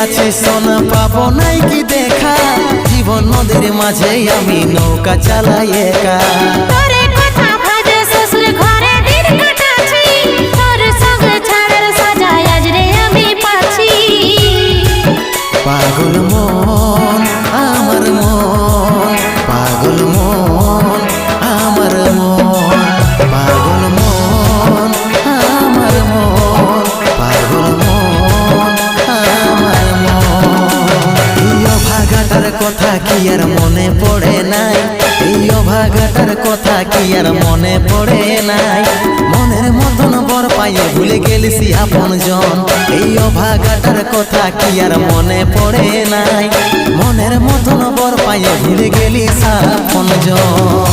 আছি সোনা পাবো নাই কি দেখা, জীবন নদীর মাঝে আমি নৌকা চালাই একা। তোরে কথা ভাবে শ্বশুর ঘরে দিন কাটাছি, তোর সঙ্গে ছাড়ার সাজায় আজ রে আমি পাচ্ছি। পাগল মন আমার মন, পাগল মন আমার মন, পাগল মন আমার মন, পাগল মন আমার মন। এই অভাগাটার কথা কি আর মনে পড়ে নাই, এই অভাগাটার কথা কি আর মনে পড়ে নাই। মনের মতন বর পাইয়ে ভুলে গেলিসি আপন জন, এই অভাগাটার কথা কি আর মনে পড়ে নাই। মনের মতন বর পাইয়ে ভুলে গেলিস আপন জন।